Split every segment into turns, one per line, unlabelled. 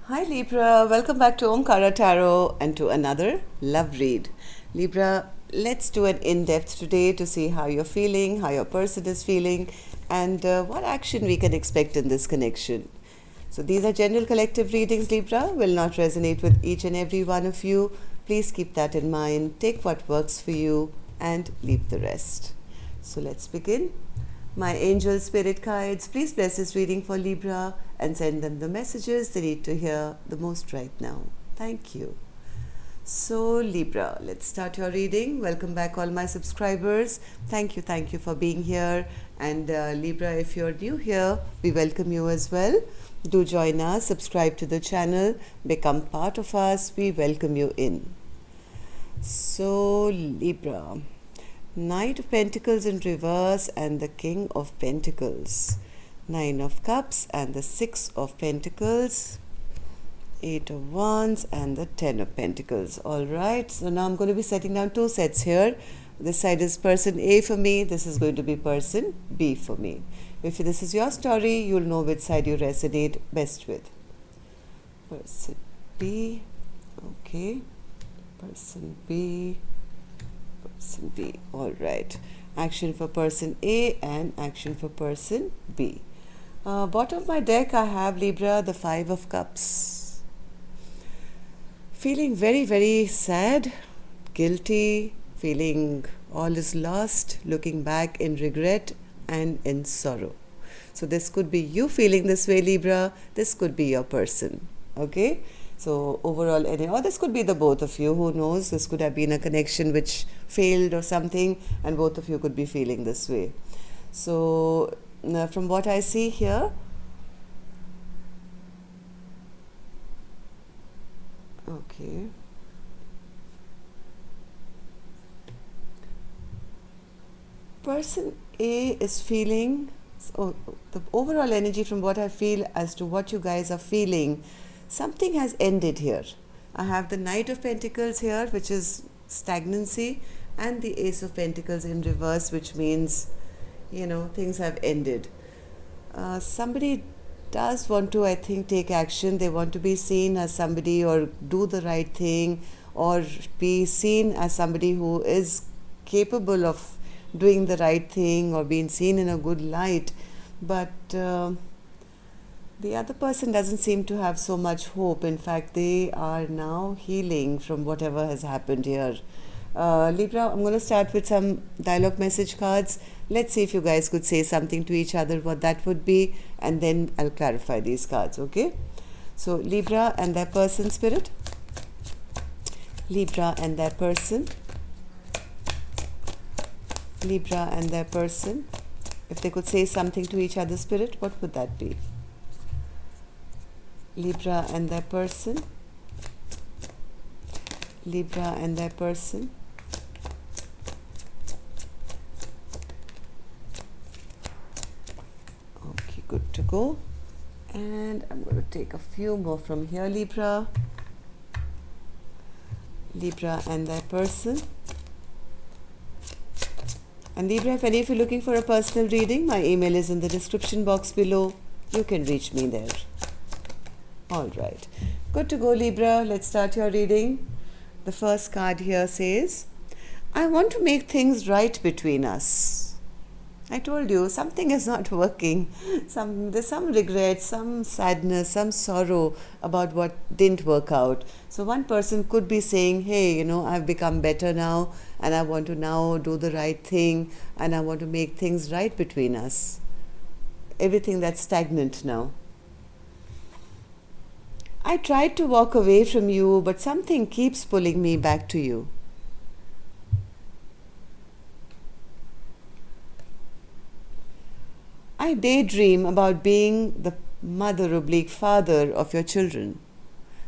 Hi Libra, welcome back to Omkara Tarot and to another love read. Libra, let's do an in-depth today to see how you're feeling, how your person is feeling, and what action we can expect in this connection. So these are general collective readings, Libra, will not resonate with each and every one of you. Please keep that in mind, take what works for you and leave the rest. So let's begin. My angel spirit guides, please bless this reading for Libra and send them the messages they need to hear the most right now. Thank you. So Libra, let's start your reading. Welcome back all my subscribers. Thank you for being here. And Libra, if you're new here, we welcome you as well. Do join us, subscribe to the channel, become part of us. We welcome you in. So Libra, Knight of Pentacles in reverse and the King of Pentacles. Nine of Cups and the Six of Pentacles. Eight of Wands and the Ten of Pentacles. Alright, so now I'm going to be setting down two sets here. This side is person A for me. This is going to be person B for me. If this is your story, you'll know which side you resonate best with. Person B. Okay. Person B. Person B. Alright. Action for person A and action for person B. Bottom of my deck, I have Libra, the Five of Cups. Feeling very sad, guilty, feeling all is lost, looking back in regret and in sorrow. So this could be you feeling this way, Libra. This could be your person. Okay? So overall, or this could be the both of you. Who knows? This could have been a connection which failed or something, and both of you could be feeling this way. So from what I see here, okay. Person A is feeling, so the overall energy from what I feel as to what you guys are feeling, something has ended here. I have the Knight of Pentacles here, which is stagnancy, and the Ace of Pentacles in reverse, which means, things have ended. Somebody does want to, I think, take action. They want to be seen as somebody or do the right thing or be seen as somebody who is capable of doing the right thing or being seen in a good light. But the other person doesn't seem to have so much hope. In fact, they are now healing from whatever has happened here. Libra, I'm going to start with some dialogue message cards. Let's see if you guys could say something to each other, what that would be, and then I'll clarify these cards, okay? So, Libra and their person, spirit. Libra and their person. Libra and their person. If they could say something to each other, spirit, what would that be? Libra and their person. Libra and their person. Okay, good to go. And I'm going to take a few more from here, Libra. Libra and their person. And Libra, if any of you are looking for a personal reading, my email is in the description box below. You can reach me there. Alright, good to go, Libra. Let's start your reading. The first card here says, I want to make things right between us. I told you, something is not working. There's some regret, some sadness, some sorrow about what didn't work out. So one person could be saying, hey, I've become better now and I want to now do the right thing and I want to make things right between us. Everything that's stagnant now. I tried to walk away from you, but something keeps pulling me back to you. I daydream about being the mother/father of your children.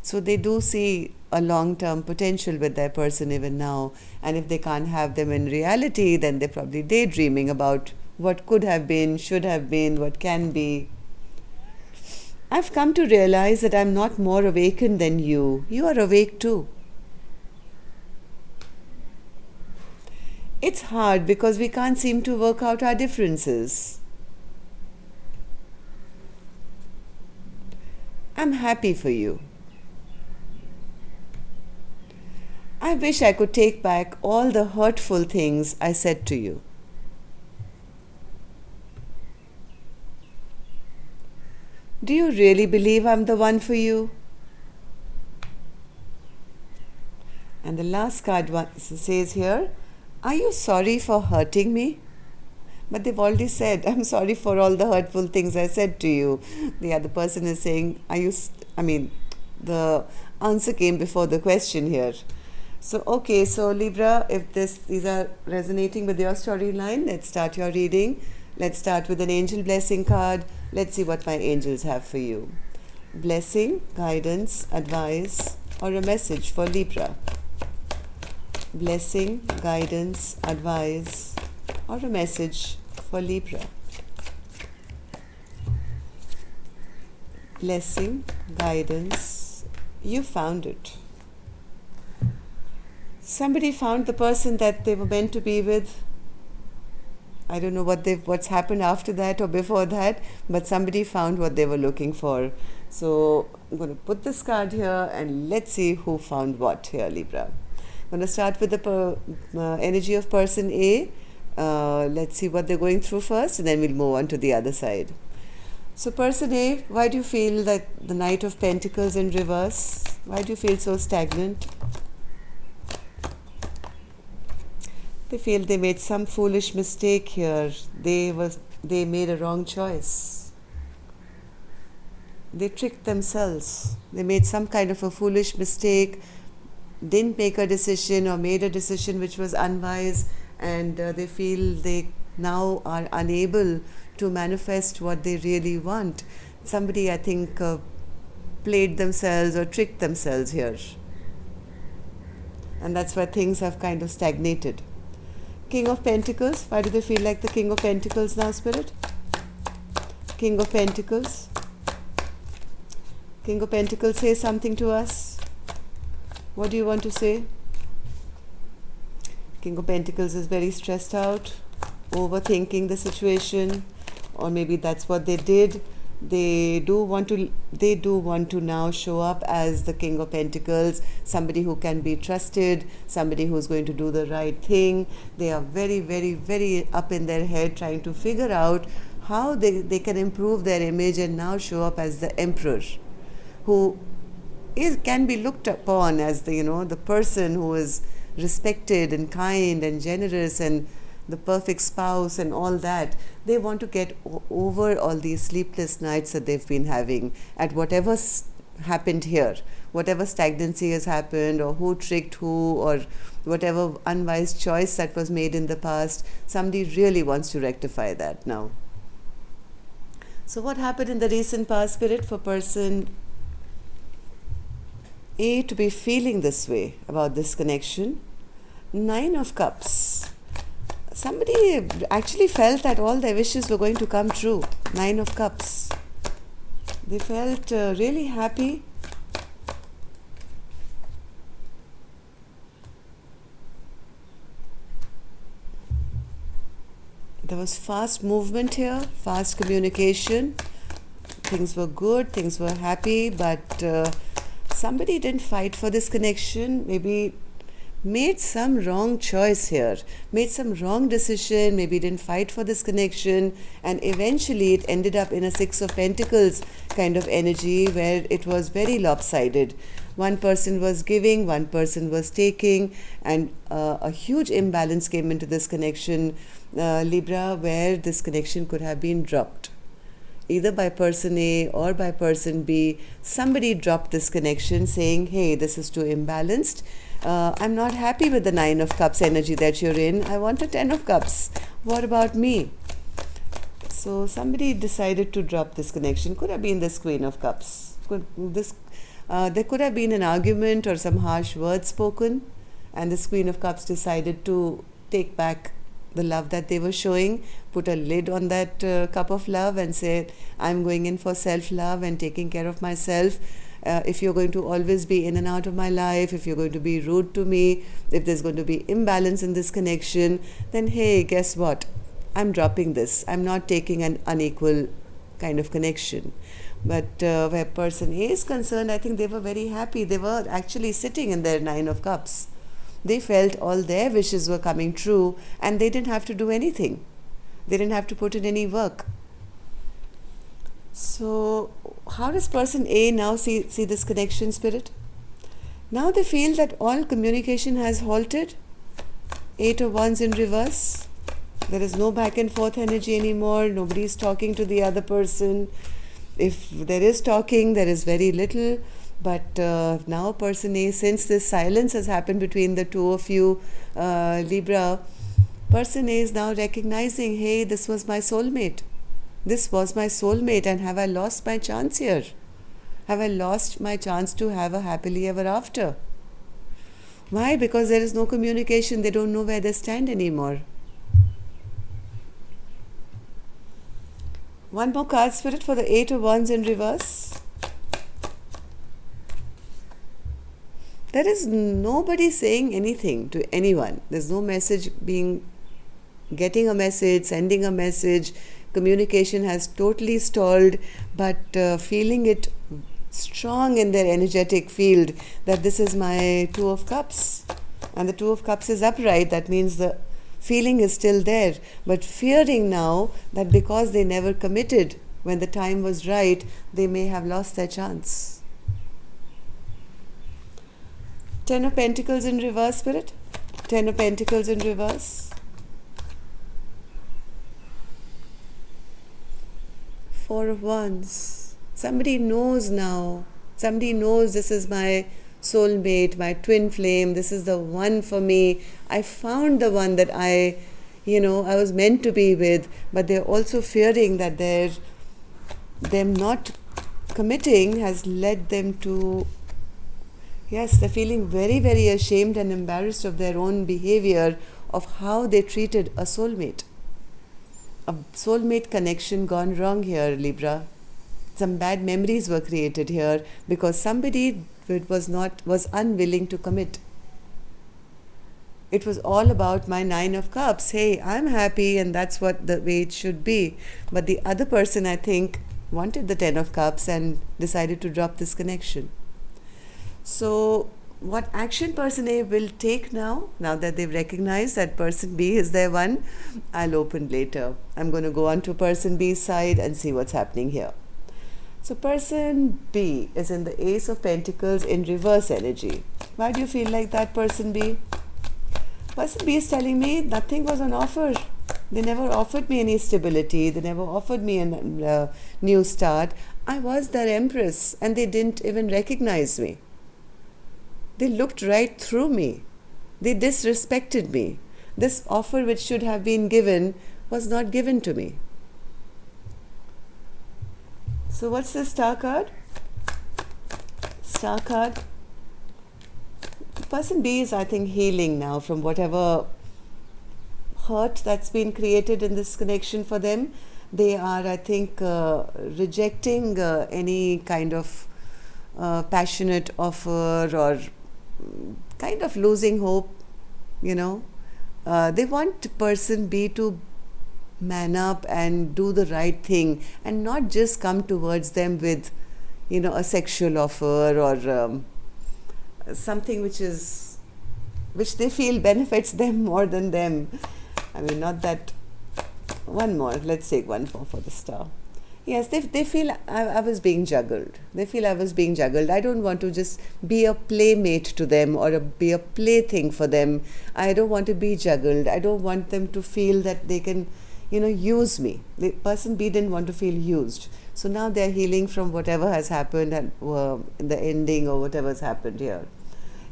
So they do see a long-term potential with their person even now. And if they can't have them in reality, then they're probably daydreaming about what could have been, should have been, what can be. I've come to realize that I'm not more awakened than you. You are awake too. It's hard because we can't seem to work out our differences. I'm happy for you. I wish I could take back all the hurtful things I said to you. Do you really believe I'm the one for you? And the last card says here, are you sorry for hurting me? But they've already said, I'm sorry for all the hurtful things I said to you. The other person is saying, the answer came before the question here. So, okay, so Libra, if these are resonating with your storyline, let's start your reading. Let's start with an angel blessing card. Let's see what my angels have for you. Blessing, guidance, advice, or a message for Libra. Blessing, guidance, advice, or a message for Libra. Blessing, guidance, you found it. Somebody found the person that they were meant to be with. I don't know what's happened after that or before that, but somebody found what they were looking for. So I'm going to put this card here and let's see who found what here, Libra. I'm going to start with the energy of person A. Let's see what they're going through first, and then we'll move on to the other side. So person A, why do you feel that the Knight of Pentacles in reverse? Why do you feel so stagnant? They feel they made some foolish mistake here. They made a wrong choice. They tricked themselves. They made some kind of a foolish mistake, didn't make a decision or made a decision which was unwise, and they feel they now are unable to manifest what they really want. Somebody, I think, played themselves or tricked themselves here. And that's why things have kind of stagnated. King of Pentacles, why do they feel like the King of Pentacles now, Spirit? King of Pentacles. King of Pentacles, say something to us. What do you want to say? King of Pentacles is very stressed out, overthinking the situation, or maybe that's what they did. They do want to now show up as the King of Pentacles, somebody who can be trusted, somebody who's going to do the right thing. They are very, very, very up in their head trying to figure out how they can improve their image and now show up as the Emperor, who can be looked upon as the person who is respected and kind and generous and the perfect spouse and all that. They want to get over all these sleepless nights that they've been having at whatever happened here, whatever stagnancy has happened, or who tricked who, or whatever unwise choice that was made in the past. Somebody really wants to rectify that now. So what happened in the recent past, Spirit, for person A to be feeling this way about this connection? 9 of Cups. Somebody actually felt that all their wishes were going to come true. 9 of Cups. They felt really happy. There was fast movement here, fast communication. Things were good, things were happy, but somebody didn't fight for this connection. Maybe made some wrong choice here, made some wrong decision, maybe didn't fight for this connection, and eventually it ended up in a 6 of Pentacles kind of energy where it was very lopsided. One person was giving, one person was taking, and a huge imbalance came into this connection, Libra, where this connection could have been dropped. Either by person A or by person B, somebody dropped this connection saying, hey, this is too imbalanced. I'm not happy with the 9 of Cups energy that you're in. I want a 10 of Cups. What about me? So somebody decided to drop this connection. Could have been this Queen of Cups. There could have been an argument or some harsh words spoken, and this Queen of Cups decided to take back the love that they were showing, put a lid on that cup of love and say, I'm going in for self-love and taking care of myself. If you're going to always be in and out of my life, if you're going to be rude to me, if there's going to be imbalance in this connection, then hey, guess what? I'm dropping this. I'm not taking an unequal kind of connection. But where person A is concerned, I think they were very happy. They were actually sitting in their 9 of Cups. They felt all their wishes were coming true and they didn't have to do anything. They didn't have to put in any work. So, how does person A now see this connection, Spirit? Now they feel that all communication has halted. 8 of Wands in reverse. There is no back and forth energy anymore. Nobody is talking to the other person. If there is talking, there is very little. But now person A, since this silence has happened between the two of you, Libra, person A is now recognizing, hey, this was my soulmate. This was my soulmate, and have I lost my chance here? Have I lost my chance to have a happily ever after? Why? Because there is no communication. They don't know where they stand anymore. One more card, Spirit, for the 8 of Wands in reverse. There is nobody saying anything to anyone. There's no message getting a message, sending a message. Communication has totally stalled, but feeling it strong in their energetic field that this is my 2 of Cups. And the 2 of Cups is upright. That means the feeling is still there, but fearing now that because they never committed when the time was right, they may have lost their chance. 10 of Pentacles in reverse, Spirit. 10 of Pentacles in reverse. 4 of Wands. Somebody knows now. Somebody knows this is my soulmate, my twin flame. This is the one for me. I found the one that I was meant to be with. But they're also fearing that them not committing has led them to, yes, they're feeling very, very ashamed and embarrassed of their own behavior, of how they treated a soulmate. A soulmate connection gone wrong here, Libra. Some bad memories were created here because somebody was unwilling to commit. It was all about my 9 of Cups. Hey, I'm happy and that's what the way it should be. But the other person, I think, wanted the 10 of Cups and decided to drop this connection. So what action person A will take now that they've recognized that person B is their one, I'll open later. I'm going to go on to person B's side and see what's happening here. So person B is in the Ace of Pentacles in reverse energy. Why do you feel like that, person B? Person B is telling me nothing was on offer. They never offered me any stability. They never offered me a new start. I was their empress and they didn't even recognize me. They looked right through me. They disrespected me. This offer which should have been given was not given to me. So what's the Star card? Star card. Person B is, I think, healing now from whatever hurt that's been created in this connection for them. They are, I think, rejecting any kind of passionate offer or kind of losing hope, They want person B to man up and do the right thing and not just come towards them with, a sexual offer or something which they feel benefits them more than them. I mean, not that. One more. Let's take one more for the Star. Yes, they feel I was being juggled. They feel I was being juggled. I don't want to just be a playmate to them or be a plaything for them. I don't want to be juggled. I don't want them to feel that they can, use me. The person B didn't want to feel used. So now they're healing from whatever has happened and in the ending or whatever has happened here.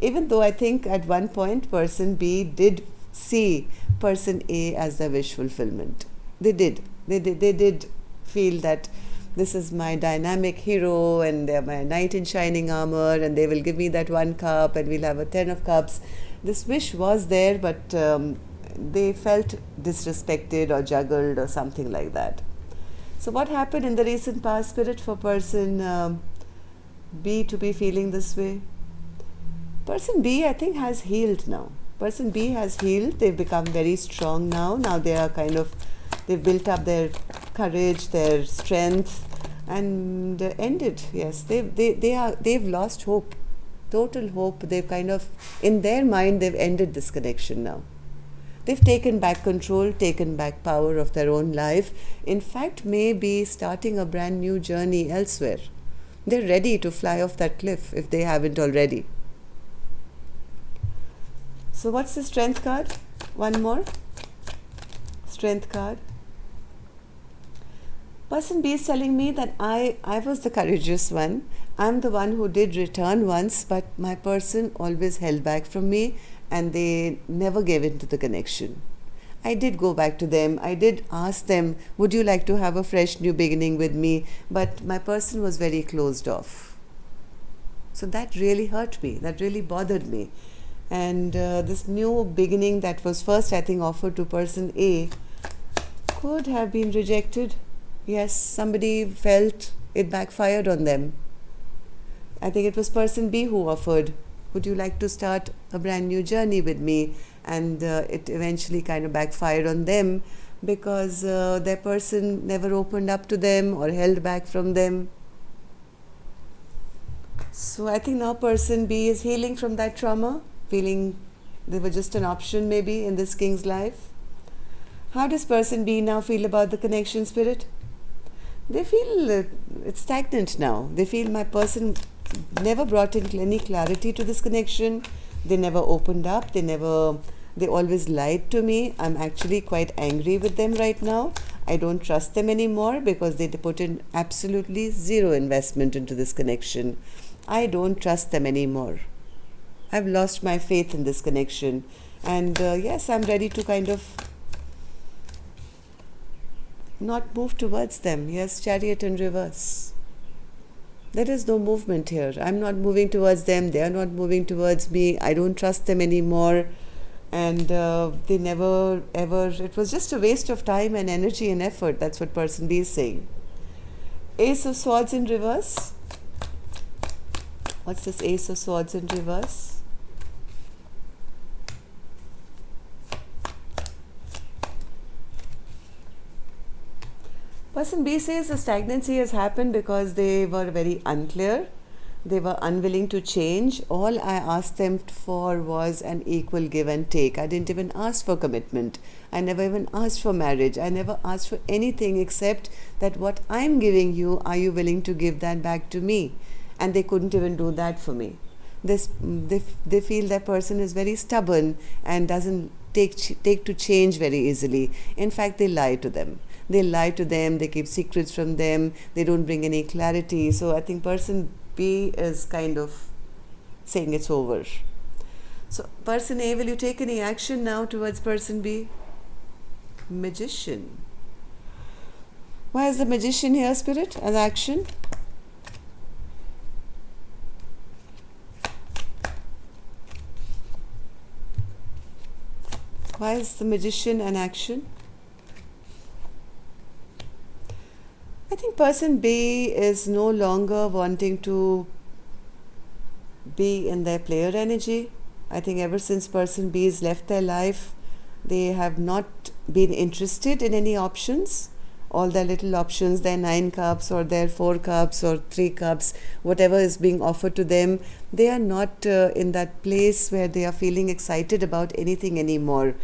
Even though I think at one point person B did see person A as the wish fulfillment. They did. They did feel that this is my dynamic hero and they're my knight in shining armor and they will give me that 1 cup and we'll have a 10 of cups. This wish was there, but they felt disrespected or juggled or something like that. So what happened in the recent past, Spirit, for person B to be feeling this way? Person B, I think, has healed now. Person B has healed. They've become very strong now. Now they are they've built up their courage, their strength, and ended. Yes, they've lost hope. total hope. They've kind of, in their mind, they've ended this connection now. They've taken back control, taken back power of their own life. In fact, maybe starting a brand new journey elsewhere. They're ready to fly off that cliff if they haven't already. So what's the strength card? One more. Strength card. Person B is telling me that I was the courageous one. I'm the one who did return once, but my person always held back from me and they never gave in to the connection. I did go back to them. I did ask them, would you like to have a fresh new beginning with me? But my person was very closed off. So that really hurt me. That really bothered me. And this new beginning that was first, I think, offered to person A could have been rejected. Yes, somebody felt it backfired on them. I think it was person B who offered, would you like to start a brand new journey with me? And it eventually kind of backfired on them because their person never opened up to them or held back from them. So I think now person B is healing from that trauma, feeling they were just an option maybe in this king's life. How does person B now feel about the connection, Spirit? They feel it's stagnant now. They feel my person never brought in any clarity to this connection. They never opened up. They always lied to me. I'm actually quite angry with them right now. I don't trust them anymore because they put in absolutely zero investment into this connection. I don't trust them anymore. I've lost my faith in this connection. And yes, I'm ready to kind of not move towards them. Yes, Chariot in reverse. There is no movement here. I'm not moving towards them. They are not moving towards me. I don't trust them anymore. And they never ever, it was just a waste of time and energy and effort. That's what person B is saying. Ace of Swords in reverse. What's this Ace of Swords in reverse? Person B says the stagnancy has happened because they were very unclear. They were unwilling to change. All I asked them for was an equal give and take. I didn't even ask for commitment. I never even asked for marriage. I never asked for anything except that what I'm giving you, are you willing to give that back to me? And they couldn't even do that for me. They feel that person is very stubborn and doesn't take to change very easily. In fact, they lie to them. They keep secrets from them, they don't bring any clarity. So I think person B is kind of saying it's over. So person A, will you take any action now towards person B? Magician. Why is the Magician here, Spirit, as action? Why is the Magician an action? I think person B is no longer wanting to be in their player energy. I think ever since person B has left their life, they have not been interested in any options. All their little options, their 9 cups or their 4 cups or 3 cups, whatever is being offered to them, they are not in that place where they are feeling excited about anything anymore.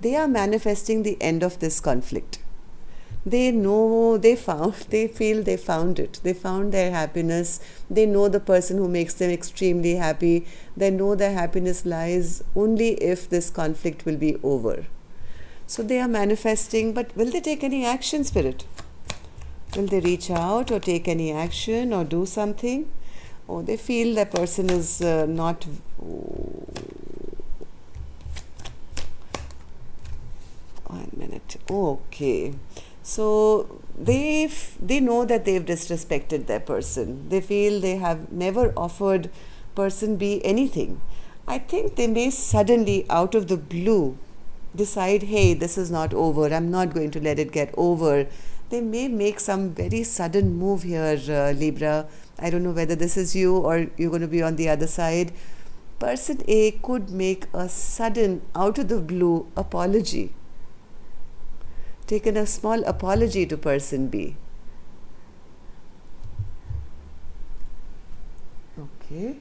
They are manifesting the end of this conflict. They know, they feel they found it. They found their happiness. They know the person who makes them extremely happy. They know their happiness lies only if this conflict will be over. So they are manifesting, but will they take any action, Spirit? Will they reach out or take any action or do something? Or they feel that person is not... One minute. Okay. So they know that they've disrespected their person. They feel they have never offered person B anything. I think they may suddenly, out of the blue, decide, hey, this is not over. I'm not going to let it get over. They may make some very sudden move here, Libra. I don't know whether this is you or you're going to be on the other side. Person A could make a sudden, out of the blue apology. Taken a small apology to person B. Okay.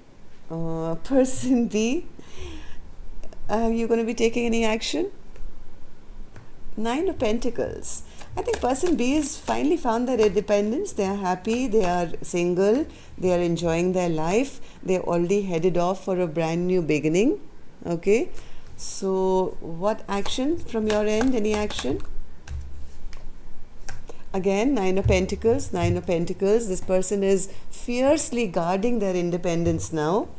Person B, are you going to be taking any action? Nine of Pentacles. I think person B has finally found their independence. They are happy, they are single, they are enjoying their life. They're already headed off for a brand new beginning. Okay. So, what action from your end? Any action? Again, Nine of Pentacles, Nine of Pentacles. This person is fiercely guarding their independence now.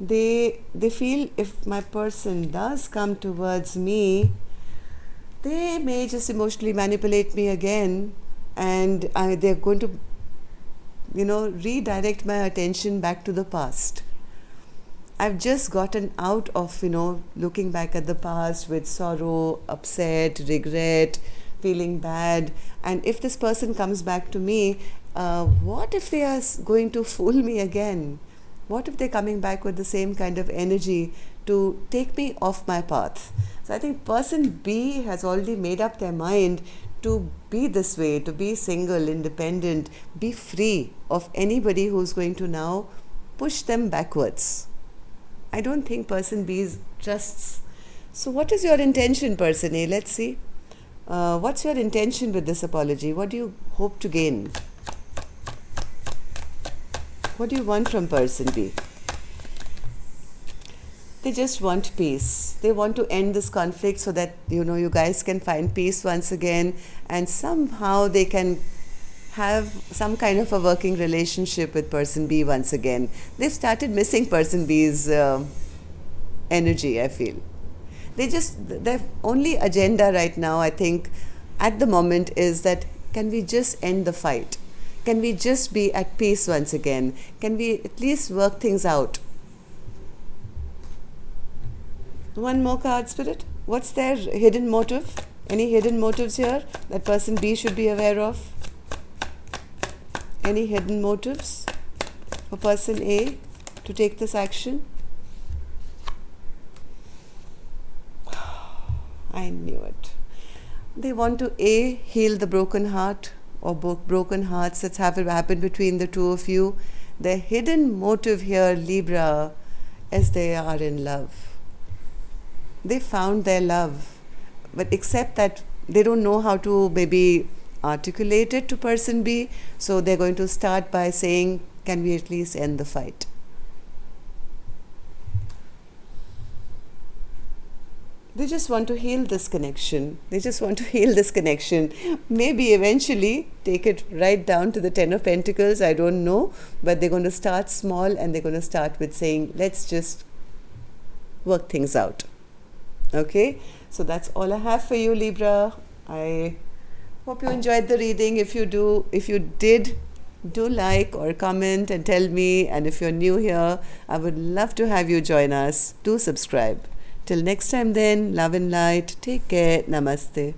They feel if my person does come towards me, they may just emotionally manipulate me again, and they're going to, redirect my attention back to the past. I've just gotten out of, looking back at the past with sorrow, upset, regret, feeling bad. And if this person comes back to me, what if they are going to fool me again? What if they're coming back with the same kind of energy to take me off my path? So I think person B has already made up their mind to be this way, to be single, independent, be free of anybody who's going to now push them backwards. I don't think person B trusts. So what is your intention, person A? Let's see. What's your intention with this apology? What do you hope to gain? What do you want from person B? They just want peace. They want to end this conflict so that, you guys can find peace once again, and somehow they can have some kind of a working relationship with person B once again. They've started missing person B's energy, I feel. Their only agenda right now, I think, at the moment is that can we just end the fight? Can we just be at peace once again? Can we at least work things out? One more card, Spirit. What's their hidden motive? Any hidden motives here that person B should be aware of? Any hidden motives for person A to take this action? I knew it. They want to A, heal the broken heart or broken hearts that's happened between the two of you. Their hidden motive here, Libra, is they are in love. They found their love, but except that they don't know how to maybe articulate it to person B, so they're going to start by saying, can we at least end the fight? They just want to heal this connection. Maybe eventually take it right down to the Ten of Pentacles. I don't know. But they're going to start small, and they're going to start with saying, let's just work things out. Okay? So that's all I have for you, Libra. I hope you enjoyed the reading. If you did, do like or comment and tell me. And if you're new here, I would love to have you join us. Do subscribe. Till next time then, love and light. Take care. Namaste.